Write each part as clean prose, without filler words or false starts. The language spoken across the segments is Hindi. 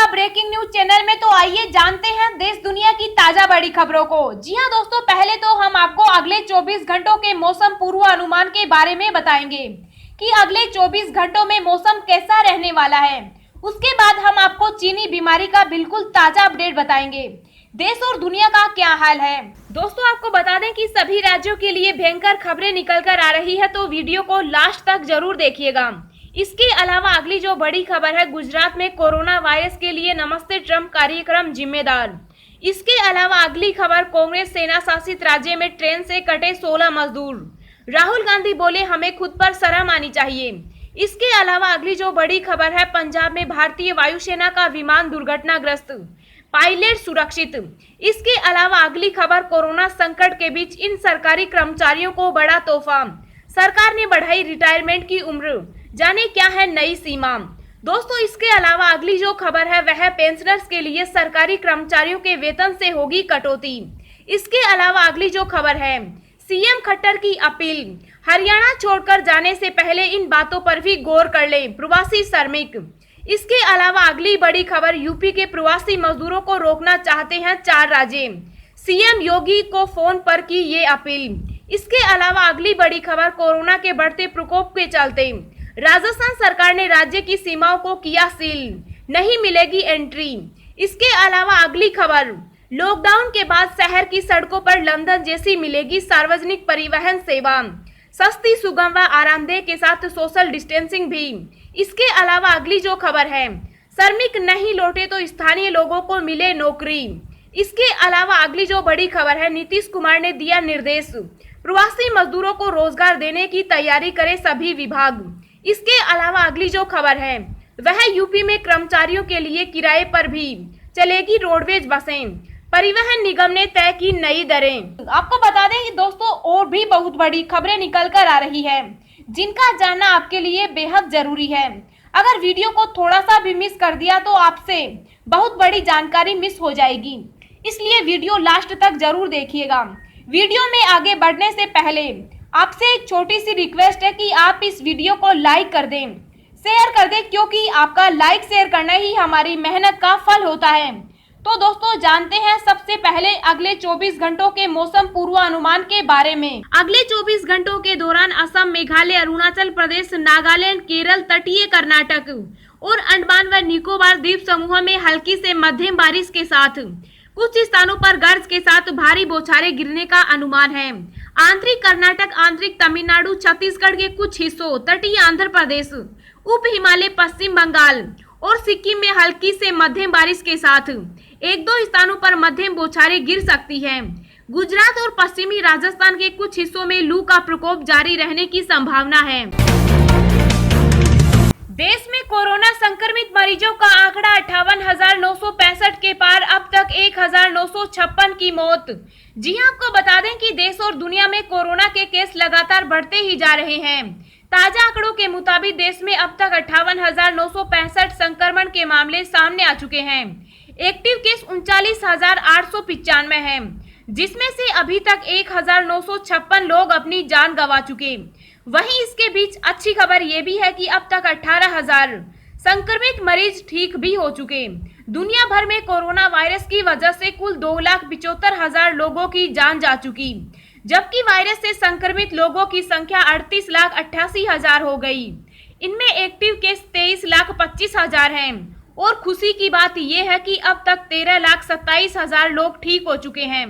इंडिया ब्रेकिंग न्यूज चैनल में। तो आइए जानते हैं देश दुनिया की ताजा बड़ी खबरों को। जी हां दोस्तों, पहले तो हम आपको अगले 24 घंटों के मौसम पूर्वानुमान के बारे में बताएंगे कि अगले 24 घंटों में मौसम कैसा रहने वाला है। उसके बाद हम आपको चीनी बीमारी का बिल्कुल ताजा अपडेट बताएंगे। देश और दुनिया का क्या हाल है। दोस्तों आपको बता दें कि सभी राज्यों के लिए भयंकर खबरें निकल कर आ रही है, तो वीडियो को लास्ट तक जरूर देखिएगा। इसके अलावा अगली जो बड़ी खबर है, गुजरात में कोरोना वायरस के लिए नमस्ते ट्रंप कार्यक्रम जिम्मेदार। इसके अलावा अगली खबर, कांग्रेस सेना शासित राज्य में ट्रेन से कटे 16 मजदूर। राहुल गांधी बोले हमें खुद पर शर्म आनी चाहिए। इसके अलावा अगली जो बड़ी खबर है, पंजाब में भारतीय वायुसेना का विमान दुर्घटनाग्रस्त, पायलट सुरक्षित। इसके अलावा अगली खबर, कोरोना संकट के बीच इन सरकारी कर्मचारियों को बड़ा तोहफा, सरकार ने बढ़ाई रिटायरमेंट की उम्र, जाने क्या है नई सीमा। दोस्तों इसके अलावा अगली जो खबर है वह पेंशनर्स के लिए सरकारी कर्मचारियों के वेतन से होगी कटौती। इसके अलावा अगली जो खबर है, सीएम खट्टर की अपील, हरियाणा छोड़कर जाने से पहले इन बातों पर भी गौर कर ले प्रवासी श्रमिक। इसके अलावा अगली बड़ी खबर, यूपी के प्रवासी मजदूरों को रोकना चाहते हैं 4 राज्य, सीएम योगी को फोन पर की ये अपील। इसके अलावा अगली बड़ी खबर, कोरोना के बढ़ते प्रकोप के चलते राजस्थान सरकार ने राज्य की सीमाओं को किया सील, नहीं मिलेगी एंट्री। इसके अलावा अगली खबर, लॉकडाउन के बाद शहर की सड़कों पर लंदन जैसी मिलेगी सार्वजनिक परिवहन सेवा, सस्ती, सुगम व आरामदेह के साथ सोशल डिस्टेंसिंग भी। इसके अलावा अगली जो खबर है, श्रमिक नहीं लौटे तो स्थानीय लोगों को मिले नौकरी। इसके अलावा अगली जो बड़ी खबर है, नीतीश कुमार ने दिया निर्देश, प्रवासी मजदूरों को रोजगार देने की तैयारी करे सभी विभाग। इसके अलावा अगली जो खबर है वह यूपी में कर्मचारियों के लिए किराए पर भी चलेगी रोडवेज बसें, परिवहन निगम ने तय की नई दरें। आपको बता दें कि दोस्तों और भी बहुत बड़ी खबरें निकल कर आ रही है, जिनका जानना आपके लिए बेहद जरूरी है। अगर वीडियो को थोड़ा सा भी मिस कर दिया तो आपसे बहुत बड़ी जानकारी मिस हो जाएगी, इसलिए वीडियो लास्ट तक जरूर देखिएगा। वीडियो में आगे बढ़ने से पहले आपसे एक छोटी सी रिक्वेस्ट है कि आप इस वीडियो को लाइक कर दें, शेयर कर दें, क्योंकि आपका लाइक शेयर करना ही हमारी मेहनत का फल होता है। तो दोस्तों जानते हैं सबसे पहले अगले 24 घंटों के मौसम पूर्वानुमान के बारे में। अगले 24 घंटों के दौरान असम, मेघालय, अरुणाचल प्रदेश, नागालैंड, केरल, तटीय कर्नाटक और अंडमान व निकोबार द्वीप समूह में हल्की से मध्यम बारिश के साथ कुछ स्थानों पर गरज के साथ भारी बौछारें गिरने का अनुमान है। आंतरिक कर्नाटक, आंतरिक तमिलनाडु, छत्तीसगढ़ के कुछ हिस्सों, तटीय आंध्र प्रदेश, उप हिमालय, पश्चिम बंगाल और सिक्किम में हल्की से मध्यम बारिश के साथ 1-2 स्थानों पर मध्यम बौछारें गिर सकती हैं। गुजरात और पश्चिमी राजस्थान के कुछ हिस्सों में लू का प्रकोप जारी रहने की संभावना है। देश में कोरोना संक्रमित मरीजों का आंकड़ा 58,965 के पार, अब तक 1,956 की मौत। जी हां, आपको बता दें कि देश और दुनिया में कोरोना के केस लगातार बढ़ते ही जा रहे हैं। ताजा आंकड़ों के मुताबिक देश में अब तक 58,965 संक्रमण के मामले सामने आ चुके हैं। एक्टिव केस 39,895 हैं, जिसमें से अभी तक 1,956 लोग अपनी जान गंवा चुके। वहीं इसके बीच अच्छी खबर ये भी है कि अब तक 18,000 संक्रमित मरीज ठीक भी हो चुके। दुनिया भर में कोरोना वायरस की वजह से कुल 2,75,000 लोगों की जान जा चुकी, जबकि वायरस से संक्रमित लोगों की संख्या 38,88,000 हो गई। इनमें एक्टिव केस 23,25,000 हैं और खुशी की बात यह है कि अब तक 13,27,000 लोग ठीक हो चुके हैं।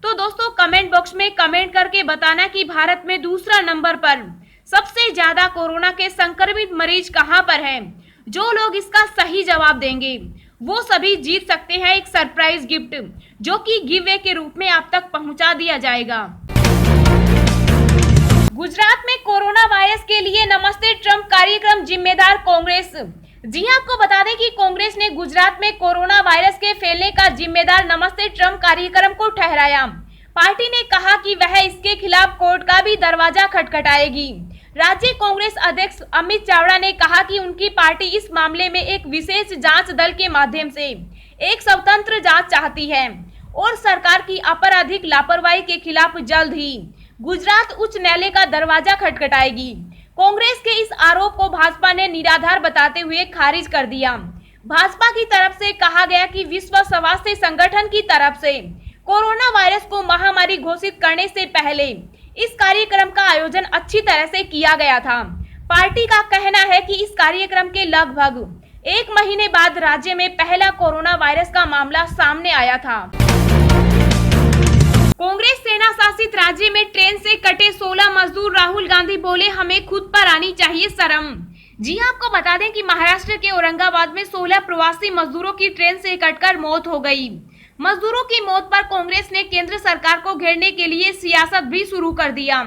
तो दोस्तों कमेंट बॉक्स में कमेंट करके बताना कि भारत में दूसरा नंबर पर सबसे ज्यादा कोरोना के संक्रमित मरीज कहां पर हैं। जो लोग इसका सही जवाब देंगे वो सभी जीत सकते हैं एक सरप्राइज गिफ्ट, जो कि गिव अवे के रूप में आप तक पहुंचा दिया जाएगा। गुजरात में कोरोना वायरस के लिए नमस्ते ट्रंप कार्यक्रम जिम्मेदार कांग्रेस। जी हां, आपको बता दें कि कांग्रेस ने गुजरात में कोरोना वायरस के फैलने का जिम्मेदार नमस्ते ट्रंप कार्यक्रम को ठहराया। पार्टी ने कहा कि वह इसके खिलाफ कोर्ट का भी दरवाजा खटखटाएगी। राज्य कांग्रेस अध्यक्ष अमित चावड़ा ने कहा कि उनकी पार्टी इस मामले में एक विशेष जांच दल के माध्यम से एक स्वतंत्र जांच चाहती है और सरकार की अपराधिक लापरवाही के खिलाफ जल्द ही गुजरात उच्च न्यायालय का दरवाजा खटखटाएगी। कांग्रेस के इस आरोप को भाजपा ने निराधार बताते हुए खारिज कर दिया। भाजपा की तरफ से कहा गया कि विश्व स्वास्थ्य संगठन की तरफ से कोरोना वायरस को महामारी घोषित करने से पहले इस कार्यक्रम का आयोजन अच्छी तरह से किया गया था। पार्टी का कहना है कि इस कार्यक्रम के लगभग 1 महीने बाद राज्य में पहला कोरोना वायरस का मामला सामने आया था। कांग्रेस सेना शासित राज्य में ट्रेन से कटे 16 मजदूर, राहुल गांधी बोले हमें खुद पर आनी चाहिए शर्म। जी आपको बता दें कि महाराष्ट्र के औरंगाबाद में 16 प्रवासी मजदूरों की ट्रेन से कटकर मौत हो गई। मजदूरों की मौत पर कांग्रेस ने केंद्र सरकार को घेरने के लिए सियासत भी शुरू कर दिया,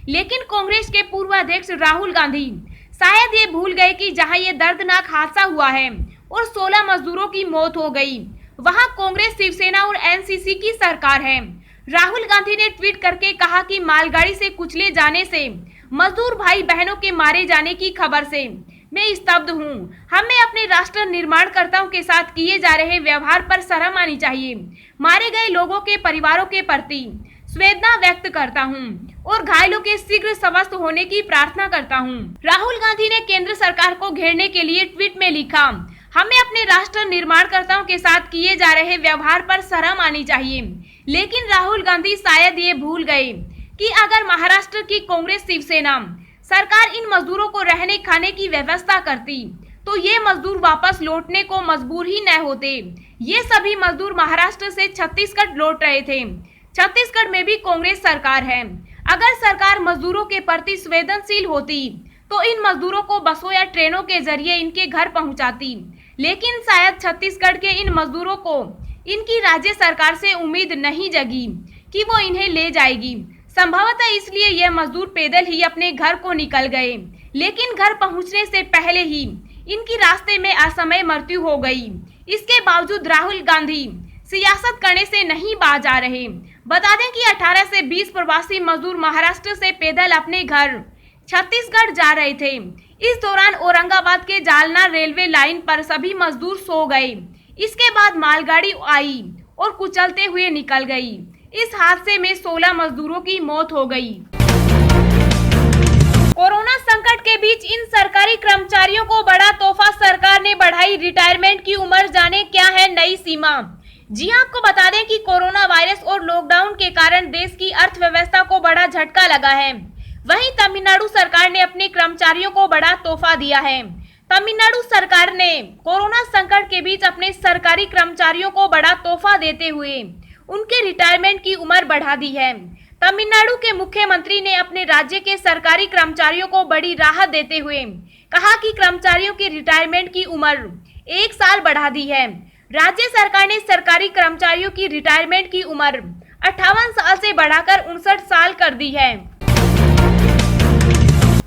लेकिन कांग्रेस के पूर्व अध्यक्ष राहुल गांधी शायद ये भूल गए कि जहां ये दर्दनाक हादसा हुआ है और 16 मजदूरों की मौत हो गई, वहां कांग्रेस, शिवसेना और एनसीसी की सरकार है। राहुल गांधी ने ट्वीट करके कहा कि मालगाड़ी से कुचले जाने से, मजदूर भाई बहनों के मारे जाने की खबर से मैं स्तब्ध हूँ। हमें अपने राष्ट्र निर्माणकर्ताओं के साथ किए जा रहे व्यवहार पर शर्म आनी चाहिए। मारे गए लोगों के परिवारों के प्रति संवेदना व्यक्त करता हूँ और घायलों के शीघ्र स्वस्थ होने की प्रार्थना करता हूँ। राहुल गांधी ने केंद्र सरकार को घेरने के लिए ट्वीट में लिखा, हमें अपने राष्ट्र निर्माणकर्ताओं के साथ किए जा रहे व्यवहार पर शर्म आनी चाहिए। लेकिन राहुल गांधी शायद ये भूल गए कि अगर महाराष्ट्र की कांग्रेस शिवसेना सरकार इन मजदूरों को रहने खाने की व्यवस्था करती तो ये मजदूर वापस लौटने को मजबूर ही न होते। ये सभी मजदूर महाराष्ट्र से छत्तीसगढ़ लौट रहे थे। छत्तीसगढ़ में भी कांग्रेस सरकार है। अगर सरकार मजदूरों के प्रति संवेदनशील होती तो इन मजदूरों को बसों या ट्रेनों के जरिए इनके घर पहुंचाती, लेकिन शायद छत्तीसगढ़ के इन मजदूरों को इनकी राज्य सरकार से उम्मीद नहीं जगी कि वो इन्हें ले जाएगी। संभवतः इसलिए यह मजदूर पैदल ही अपने घर को निकल गए, लेकिन घर पहुंचने से पहले ही इनकी रास्ते में असमय मृत्यु हो गई। इसके बावजूद राहुल गांधी सियासत करने से नहीं बाज आ रहे। बता दें कि 18 से 20 प्रवासी मजदूर महाराष्ट्र से पैदल अपने घर छत्तीसगढ़ जा रहे थे। इस दौरान औरंगाबाद के जालना रेलवे लाइन पर सभी मजदूर सो गए। इसके बाद मालगाड़ी आई और कुचलते हुए निकल गई। इस हादसे में 16 मजदूरों की मौत हो गई। कोरोना संकट के बीच इन सरकारी कर्मचारियों को बड़ा तोहफा, सरकार ने बढ़ाई रिटायरमेंट की उम्र, जाने क्या है नई सीमा। जी आपको बता दें कि कोरोना वायरस और लॉकडाउन के कारण देश की अर्थव्यवस्था को बड़ा झटका लगा है। वहीं तमिलनाडु सरकार ने अपने कर्मचारियों को बड़ा तोहफा दिया है। तमिलनाडु सरकार ने कोरोना संकट के बीच अपने सरकारी कर्मचारियों को बड़ा तोहफा देते हुए उनके रिटायरमेंट की उम्र बढ़ा दी है। तमिलनाडु के मुख्यमंत्री ने अपने राज्य के सरकारी कर्मचारियों को बड़ी राहत देते हुए कहा कि कर्मचारियों की रिटायरमेंट की उम्र 1 साल बढ़ा दी है। राज्य सरकार ने सरकारी कर्मचारियों की रिटायरमेंट की उम्र 58 साल से बढ़ाकर 59 साल कर दी है।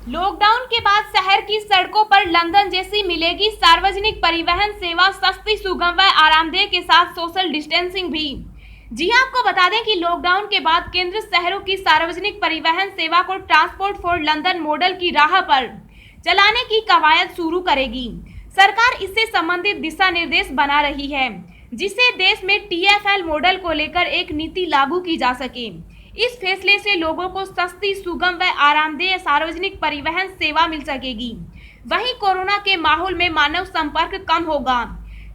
लॉकडाउन के बाद शहर की सड़कों पर लंदन जैसी मिलेगी सार्वजनिक परिवहन सेवा, सस्ती, सुगम व आरामदेह के साथ सोशल डिस्टेंसिंग भी। जी आपको बता दें कि लॉकडाउन के बाद केंद्र शहरों की सार्वजनिक परिवहन सेवा को ट्रांसपोर्ट फॉर लंदन मॉडल की राह पर चलाने की कवायद शुरू करेगी। सरकार इससे संबंधित दिशा निर्देश बना रही है, जिससे देश में TFL मॉडल को लेकर एक नीति लागू की जा सके। इस फैसले से लोगों को सस्ती, सुगम व आरामदेह सार्वजनिक परिवहन सेवा मिल सकेगी। वहीं कोरोना के माहौल में मानव संपर्क कम होगा।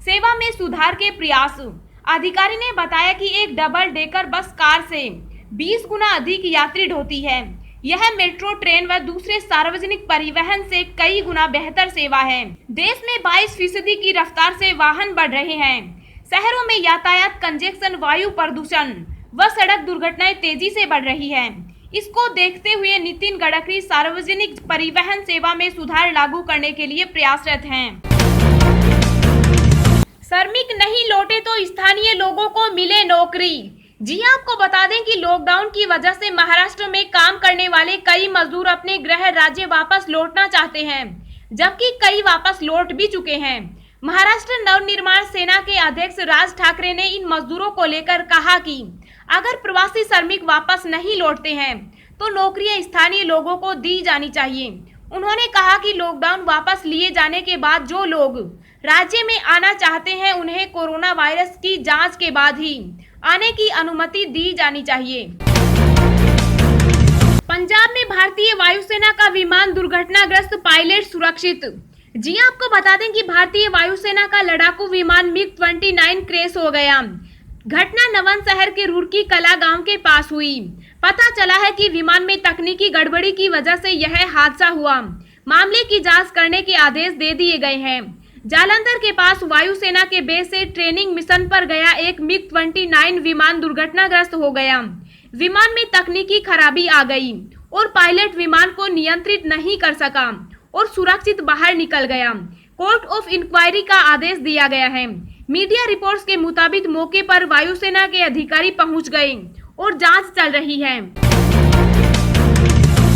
सेवा में सुधार के प्रयास। अधिकारी ने बताया कि एक डबल डेकर बस कार से 20 गुना अधिक यात्री ढोती है। यह मेट्रो ट्रेन व दूसरे सार्वजनिक परिवहन से कई गुना बेहतर सेवा है। देश में 22% की रफ्तार से वाहन बढ़ रहे हैं। शहरों में यातायात कंजेक्शन, वायु प्रदूषण व सड़क दुर्घटनाएं तेजी से बढ़ रही है। इसको देखते हुए नितिन गडकरी सार्वजनिक परिवहन सेवा में सुधार लागू करने के लिए प्रयासरत हैं। श्रमिक नहीं लौटे तो स्थानीय लोगों को मिले नौकरी। जी आपको बता दें कि लॉकडाउन की वजह से महाराष्ट्र में काम करने वाले कई मजदूर अपने गृह राज्य वापस लौटना चाहते हैं, जबकि कई वापस लौट भी चुके हैं। महाराष्ट्र नवनिर्माण सेना के अध्यक्ष राज ठाकरे ने इन मजदूरों को लेकर कहा कि अगर प्रवासी श्रमिक वापस नहीं लौटते हैं तो नौकरियां स्थानीय लोगों को दी जानी चाहिए। उन्होंने कहा कि लॉकडाउन वापस लिए जाने के बाद जो लोग राज्य में आना चाहते हैं उन्हें कोरोना वायरस की जांच के बाद ही आने की अनुमति दी जानी चाहिए। पंजाब में भारतीय वायुसेना का विमान दुर्घटनाग्रस्त, पायलट सुरक्षित। जी हां, आपको बता दें कि भारतीय वायुसेना का लड़ाकू विमान मिग-29 क्रैश हो गया। घटना नवन शहर के रुड़की कला गांव के पास हुई। पता चला है कि विमान में तकनीकी गड़बड़ी की वजह से यह हादसा हुआ। मामले की जांच करने के आदेश दे दिए गए हैं। जालंधर के पास वायुसेना के बेस से ट्रेनिंग मिशन पर गया एक मिग-29 विमान दुर्घटनाग्रस्त हो गया। विमान में तकनीकी खराबी आ गई और पायलट विमान को नियंत्रित नहीं कर सका और सुरक्षित बाहर निकल गया। कोर्ट ऑफ इंक्वायरी का आदेश दिया गया है। मीडिया रिपोर्ट्स के मुताबिक मौके पर वायुसेना के अधिकारी पहुंच गए और जांच चल रही है।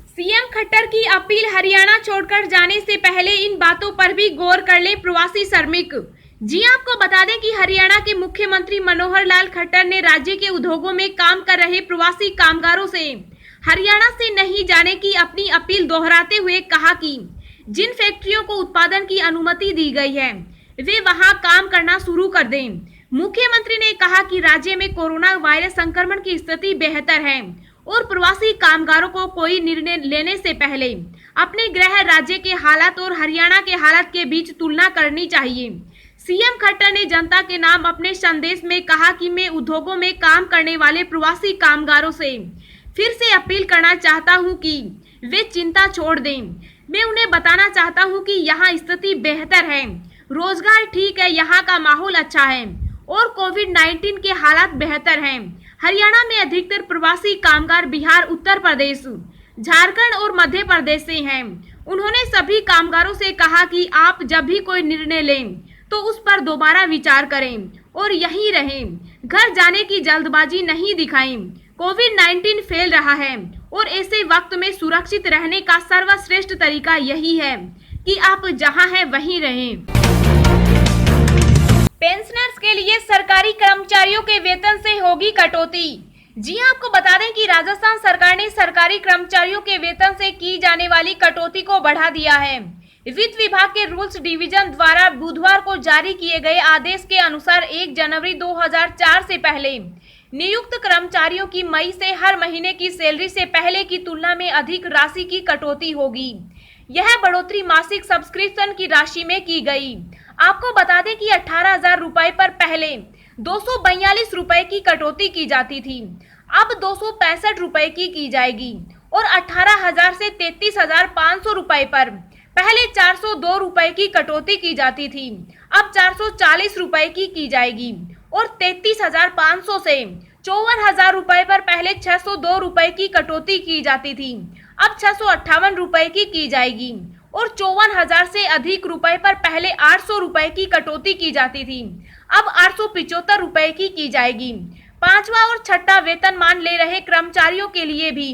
सीएम खट्टर की अपील, हरियाणा छोड़कर जाने से पहले इन बातों पर भी गौर कर ले प्रवासी श्रमिक। जी आपको बता दें कि हरियाणा के मुख्यमंत्री मनोहर लाल खट्टर ने राज्य के उद्योगों में काम कर रहे प्रवासी कामगारों से हरियाणा से नहीं जाने की अपनी अपील दोहराते हुए कहा कि जिन फैक्ट्रियों को उत्पादन की अनुमति दी गई है वे वहां काम करना शुरू कर दें। मुख्यमंत्री ने कहा कि राज्य में कोरोना वायरस संक्रमण की स्थिति बेहतर है और प्रवासी कामगारों को कोई निर्णय लेने से पहले अपने गृह राज्य के हालात और हरियाणा के हालात के बीच तुलना करनी चाहिए। सीएम खट्टर ने जनता के नाम अपने संदेश में कहा कि मैं उद्योगों में काम करने वाले प्रवासी कामगारों से फिर से अपील करना चाहता हूं कि वे चिंता छोड़ दें। मैं उन्हें बताना चाहता हूं कि यहाँ स्थिति बेहतर है, रोजगार ठीक है, यहाँ का माहौल अच्छा है और कोविड-19 के हालात बेहतर हैं। हरियाणा में अधिकतर प्रवासी कामगार बिहार, उत्तर प्रदेश, झारखंड और मध्य प्रदेश से हैं। उन्होंने सभी कामगारों से कहा कि आप जब भी कोई निर्णय लें तो उस पर दोबारा विचार करें और यहीं रहें। घर जाने की जल्दबाजी नहीं दिखाएं। कोविड-19 फैल रहा है और ऐसे वक्त में सुरक्षित रहने का सर्वश्रेष्ठ तरीका यही है कि आप जहां हैं वहीं रहें। पेंशनर्स के लिए सरकारी कर्मचारियों के वेतन से होगी कटौती। जी हां, आपको बता दें कि राजस्थान सरकार ने सरकारी कर्मचारियों के वेतन से की जाने वाली कटौती को बढ़ा दिया है। वित्त विभाग के रूल्स डिवीजन द्वारा बुधवार को जारी किए गए आदेश के अनुसार 1 जनवरी 2004 से पहले नियुक्त कर्मचारियों की मई से हर महीने की सैलरी से पहले की तुलना में अधिक राशि की कटौती होगी। यह बढ़ोतरी मासिक सब्सक्रिप्शन की राशि में की गई। आपको बता दें कि 18,000 रुपए पर पहले 242 रुपए की कटौती की जाती थी, अब 265 रुपए की जाएगी और 18,000 से 33,500 रुपए पर पहले 402 रुपए की कटौती की जाती थी, अब 440 रुपए की जाएगी और 33,500 से 54,000 रुपए पर पहले 602 रुपए की कटौती की जाती थी, अब 658 रुपए की जाएगी और 54,000 से अधिक रुपए पर पहले 800 रुपए की कटौती की जाती थी, अब 875 रुपए की जाएगी। पांचवा और छठा वेतनमान ले रहे कर्मचारियों के लिए भी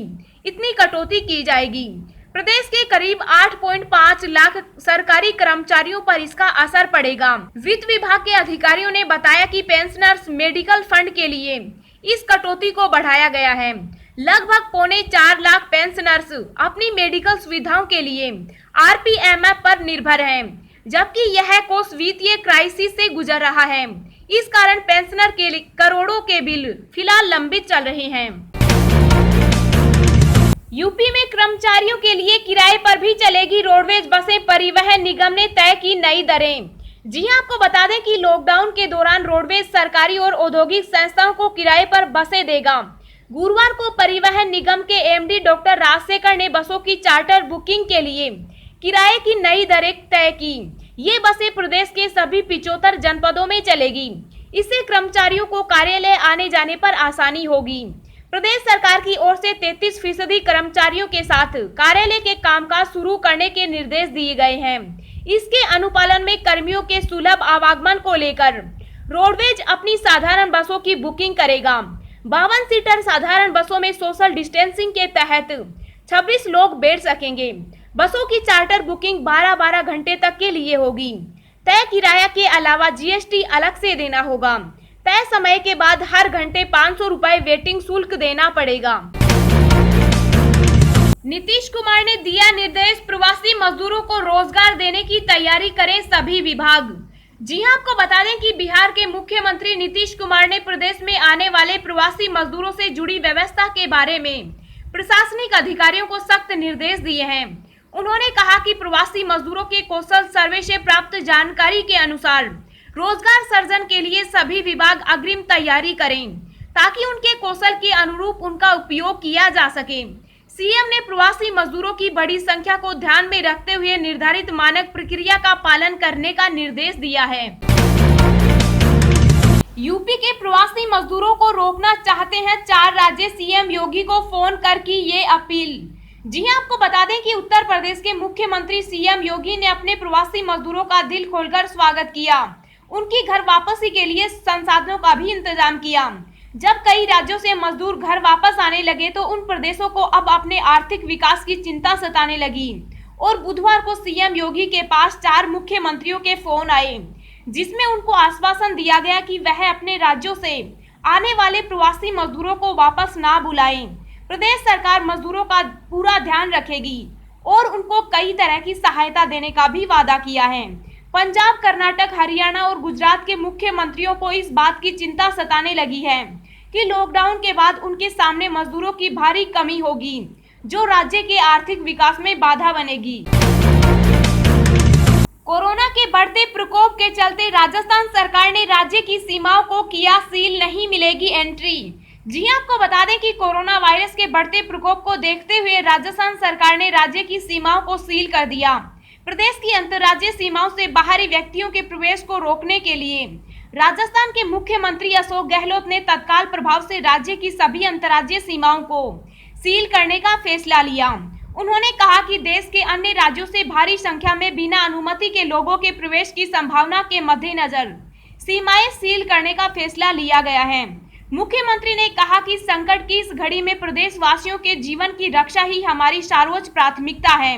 इतनी कटौती की जाएगी। प्रदेश के करीब 8.5 लाख सरकारी कर्मचारियों पर इसका असर पड़ेगा। वित्त विभाग के अधिकारियों ने बताया कि पेंशनर्स मेडिकल फंड के लिए इस कटौती को बढ़ाया गया है। लगभग 4.25 लाख पेंशनर्स अपनी मेडिकल सुविधाओं के लिए आरपीएमएफ पर निर्भर हैं, जबकि यह कोष वित्तीय क्राइसिस से गुजर रहा है। इस कारण पेंशनर के लिए करोड़ों के बिल फिलहाल लंबित चल रहे हैं। यूपी में कर्मचारियों के लिए किराए पर भी चलेगी रोडवेज बसें, परिवहन निगम ने तय की नई दरें। जी हां, आपको बता दें कि लॉकडाउन के दौरान रोडवेज सरकारी और औद्योगिक संस्थाओं को किराए पर बसें देगा। गुरुवार को परिवहन निगम के एमडी डॉक्टर राजशेखर ने बसों की चार्टर बुकिंग के लिए किराए की नई दरें तय की। ये बसें प्रदेश के सभी 75 जनपदों में चलेगी। इससे कर्मचारियों को कार्यालय आने जाने पर आसानी होगी। प्रदेश सरकार की ओर से 33% कर्मचारियों के साथ कार्यालय के कामकाज शुरू करने के निर्देश दिए गए हैं। इसके अनुपालन में कर्मियों के सुलभ आवागमन को लेकर रोडवेज अपनी साधारण बसों की बुकिंग करेगा। 52 सीटर साधारण बसों में सोशल डिस्टेंसिंग के तहत 26 लोग बैठ सकेंगे। बसों की चार्टर बुकिंग 12-12 घंटे तक के लिए होगी। तय किराया के अलावा जीएसटी अलग से देना होगा। तय समय के बाद हर घंटे 500 रुपए वेटिंग शुल्क देना पड़ेगा। नीतीश कुमार ने दिया निर्देश, प्रवासी मजदूरों को रोजगार देने की तैयारी करें सभी विभाग। जी हां, आपको बता दें कि बिहार के मुख्यमंत्री नीतीश कुमार ने प्रदेश में आने वाले प्रवासी मजदूरों से जुड़ी व्यवस्था के बारे में प्रशासनिक अधिकारियों को सख्त निर्देश दिए हैं। उन्होंने कहा कि प्रवासी मजदूरों के कौशल सर्वे से प्राप्त जानकारी के अनुसार रोजगार सृजन के लिए सभी विभाग अग्रिम तैयारी करें ताकि उनके कौशल के अनुरूप उनका उपयोग किया जा सके। सीएम ने प्रवासी मजदूरों की बड़ी संख्या को ध्यान में रखते हुए निर्धारित मानक प्रक्रिया का पालन करने का निर्देश दिया है। यूपी के प्रवासी मजदूरों को रोकना चाहते हैं 4 राज्य, सीएम योगी को फोन कर की ये अपील। जी हां, आपको बता दें कि उत्तर प्रदेश के मुख्यमंत्री सीएम योगी ने अपने प्रवासी मजदूरों का दिल खोलकर स्वागत किया। उनकी घर वापसी के लिए संसाधनों का भी इंतजाम किया। जब कई राज्यों से मजदूर घर वापस आने लगे तो उन प्रदेशों को अब अपने आर्थिक विकास की चिंता सताने लगी और बुधवार को सीएम योगी के पास 4 मुख्यमंत्रियों के फोन आए, जिसमें उनको आश्वासन दिया गया कि वह अपने राज्यों से आने वाले प्रवासी मजदूरों को वापस ना बुलाएं। प्रदेश सरकार मजदूरों का पूरा ध्यान रखेगी और उनको कई तरह की सहायता देने का भी वादा किया है। पंजाब, कर्नाटक, हरियाणा और गुजरात के मुख्यमंत्रियों को इस बात की चिंता सताने लगी है कि लॉकडाउन के बाद उनके सामने मजदूरों की भारी कमी होगी, जो राज्य के आर्थिक विकास में बाधा बनेगी। कोरोना के बढ़ते प्रकोप के चलते राजस्थान सरकार ने राज्य की सीमाओं को किया सील, नहीं मिलेगी एंट्री। जी हां, आपको बता दें कि कोरोना वायरस के बढ़ते प्रकोप को देखते हुए राजस्थान सरकार ने राज्य की सीमाओं को सील कर दिया। प्रदेश की अंतर्राज्यीय सीमाओं से बाहरी व्यक्तियों के प्रवेश को रोकने के लिए राजस्थान के मुख्यमंत्री अशोक गहलोत ने तत्काल प्रभाव से राज्य की सभी अंतर्राज्यीय सीमाओं को सील करने का फैसला लिया। उन्होंने कहा कि देश के अन्य राज्यों से भारी संख्या में बिना अनुमति के लोगों के प्रवेश की संभावना के मद्देनजर सीमाएं सील करने का फैसला लिया गया है। मुख्यमंत्री ने कहा कि संकट की इस घड़ी में प्रदेशवासियों के जीवन की रक्षा ही हमारी सर्वोच्च प्राथमिकता है।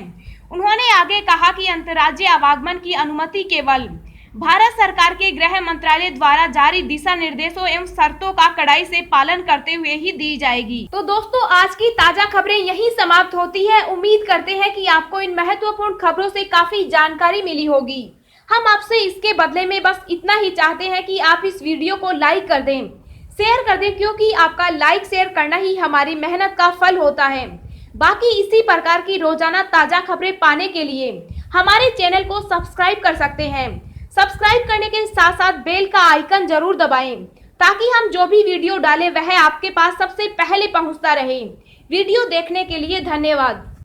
उन्होंने आगे कहा कि अंतर्राज्यीय आवागमन की अनुमति केवल भारत सरकार के गृह मंत्रालय द्वारा जारी दिशा निर्देशों एवं शर्तों का कड़ाई से पालन करते हुए ही दी जाएगी। तो दोस्तों, आज की ताजा खबरें यहीं समाप्त होती है। उम्मीद करते हैं कि आपको इन महत्वपूर्ण खबरों से काफी जानकारी मिली होगी। हम आपसे इसके बदले में बस इतना ही चाहते हैं कि आप इस वीडियो को लाइक कर दें, शेयर कर दें, क्योंकि आपका लाइक शेयर करना ही हमारी मेहनत का फल होता है। बाकी इसी प्रकार की रोजाना ताजा खबरें पाने के लिए हमारे चैनल को सब्सक्राइब कर सकते हैं। सब्सक्राइब करने के साथ साथ बेल का आइकन जरूर दबाएं, ताकि हम जो भी वीडियो डालें वह आपके पास सबसे पहले पहुंचता रहे। वीडियो देखने के लिए धन्यवाद।